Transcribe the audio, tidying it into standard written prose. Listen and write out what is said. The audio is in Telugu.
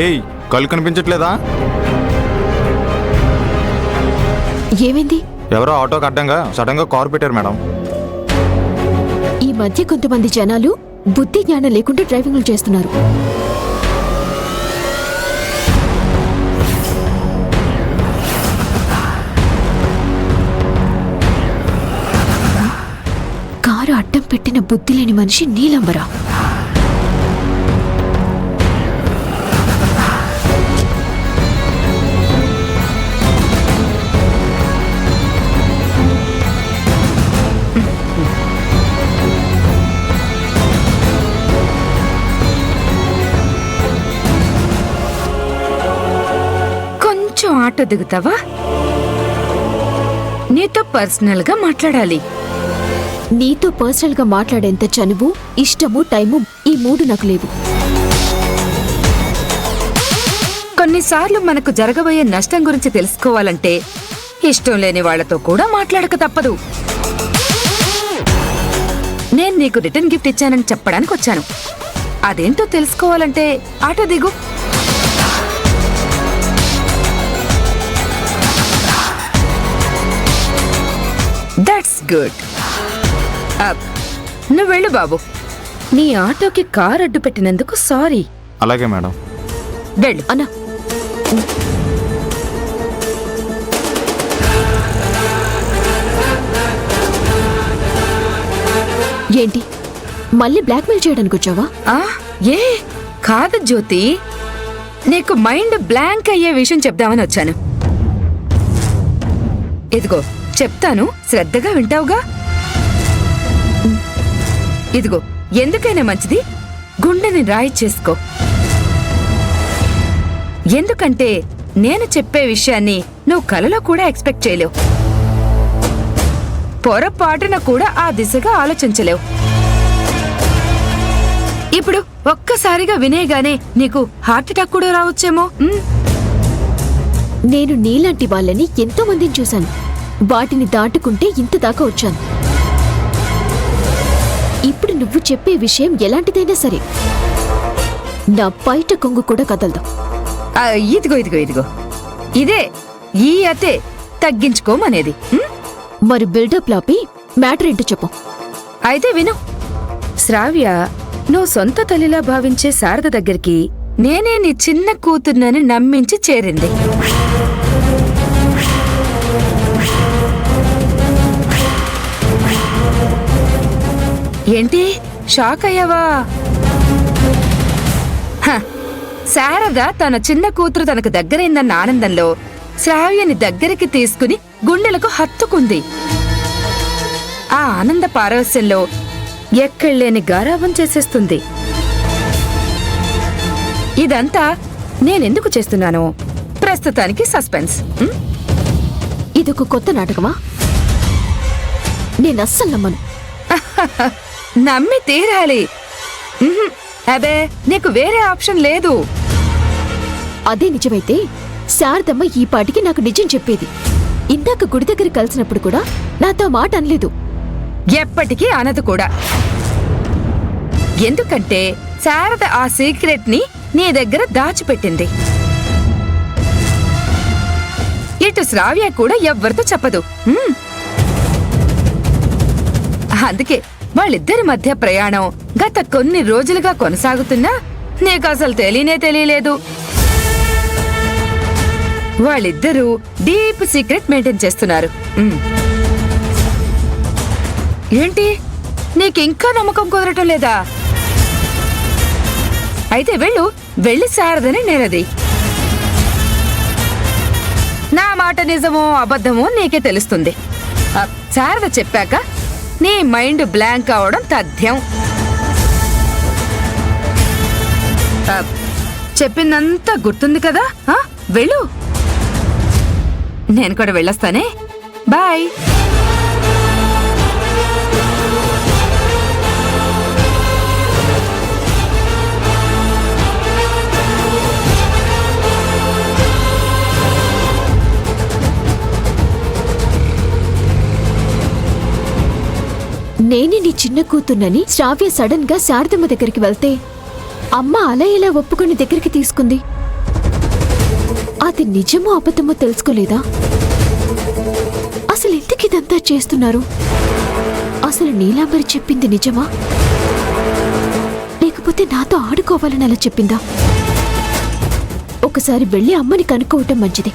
ఏయ్, కళ్ళు కనిపించట్లేదా? ఏమైంది? ఎవరో ఆటోకి అడ్డంగా సడన్ గా కారు పెట్టారు మేడం. ఈ మధ్య కొంతమంది జనాలు బుద్ధి జ్ఞానం లేకుండా డ్రైవింగ్లు చేస్తున్నారు. కారు అడ్డం పెట్టిన బుద్ధి లేని మనిషి నీలంబరా. ఆటో దిగుతావా? నీతో పర్సనల్ గా మాట్లాడాలి. నీతో పర్సనల్ గా మాట్లాడేంత చనువు, ఇష్టము, టైము ఈ మూడు నాకు లేవు. కొన్నిసార్లు మనకు జరగబోయే నష్టం గురించి తెలుసుకోవాలంటే ఇష్టం లేని వాళ్లతో కూడా మాట్లాడక తప్పదు. నేను నీకు రిటర్న్ గిఫ్ట్ ఇచ్చానని చెప్పడానికి వచ్చాను. అదేంటో తెలుసుకోవాలంటే ఆటో దిగు. That's good. నువ్వు వెళ్ళు బాబు. నీ ఆటోకి కార్ అడ్డు పెట్టినందుకు సారీ. అలాగే మేడం. వెళ్ళు. అన్నా, ఏంటి మళ్ళీ బ్లాక్మెయిల్ చేయడానికి వచ్చావా? ఏ కాదు జ్యోతి, నీకు మైండ్ బ్లాంక్ అయ్యే విషయం చెప్దామని వచ్చాను. ఇదిగో చెప్తాను, శ్రద్ధగా వింటావుగా? ఇదిగో, ఎందుకైనా మంచిది గుండెని రాయి చేసుకో. ఎందుకంటే నేను చెప్పే విషయాన్ని నువ్వు కలలో కూడా ఎక్స్పెక్ట్ చేయలేవు. పొరపాటున కూడా ఆ దిశగా ఆలోచించలేవు. ఇప్పుడు ఒక్కసారిగా వినేగానే నీకు హార్ట్ అటాక్ కూడా రావచ్చేమో. నేను నీలాంటి వాళ్ళని ఎంతో మందిని చూశాను. వాటిని దాటుకుంటే ఇంత దాకా వచ్చాను. ఇప్పుడు నువ్వు చెప్పే విషయం ఎలాంటిదైనా సరే నా బయట కొంగు కూడా కదలదు. ఇదిగో ఇదిగో ఇదిగో, ఇదే ఈ అతే తగ్గించుకోమనేది. మరి బిల్డప్ లాపి మ్యాటర్ ఏంటో చెప్పు. అయితే విను. శ్రావ్య నువ్వు సొంత తల్లిలా భావించే శారద దగ్గరికి నేనే నీ చిన్న కూతుర్నని నమ్మించి చేరింది. ఏంటి షాక్ అయ్యావా? శారద తన చిన్న కూతురు తనకు దగ్గరైందన్న ఆనందంలో శ్రావ్యని దగ్గరికి తీసుకుని గుండెలకు హత్తుకుంది. ఆ ఆనంద పారవస్యంలో ఎక్కడలేని గారాబం చేసేస్తుంది. ఇదంతా నేనెందుకు చేస్తున్నానో ప్రస్తుతానికి సస్పెన్స్. ఇదొక కొత్త నాటకమా? నేనస్సలు నమ్మను. నమ్మి తీరాలి. అబే, నీకు వేరే ఆప్షన్ లేదు. అదే నిజమైతే శారదమ్మ ఈ పాటికి నాకు నిజం చెప్పేది. ఇందాక గుడి దగ్గర కలిసినప్పుడు కూడా నాతో మాట అనలేదు. ఎప్పటికీ అనదు కూడా. ఎందుకంటే శారద ఆ సీక్రెట్ ని నీ దగ్గర దాచిపెట్టింది. ఇటు శ్రావ్య కూడా ఎవ్వరితో చెప్పదు. అందుకే వాళ్ళిద్దరి మధ్య ప్రయాణం గత కొన్ని రోజులుగా కొనసాగుతున్నా నీకు అసలు తెలియలేదు. వాళ్ళిద్దరూ డీప్ సీక్రెట్ మెయింటైన్ చేస్తున్నారు. ఏంటి, నీకింకా నమ్మకం కుదరటం లేదా? అయితే వెళ్ళి శారదని నేరది. నా మాట నిజమో అబద్ధమో నీకే తెలుస్తుంది. శారద చెప్పాక నీ మైండ్ బ్లాంక్ అవడం తథ్యం. చెప్పిందంతా గుర్తుంది కదా? వెళ్ళు. నేను కూడా వెళ్ళొస్తానే. బాయ్. నేనే నీ చిన్న కూతున్నని శ్రావ్య సడన్ గా శారదమ్మ దగ్గరికి వెళ్తే అమ్మ అలా ఎలా ఒప్పుకొని దగ్గరికి తీసుకుంది? అది నిజమో అబద్ధమో తెలుసుకోలేదా? అసలు ఎందుకు ఇదంతా చేస్తున్నారు? అసలు నీలాంబరి చెప్పింది నిజమా, లేకపోతే నాతో ఆడుకోవాలని అలా చెప్పిందా? ఒకసారి వెళ్ళి అమ్మని కనుక్కోవటం మంచిది.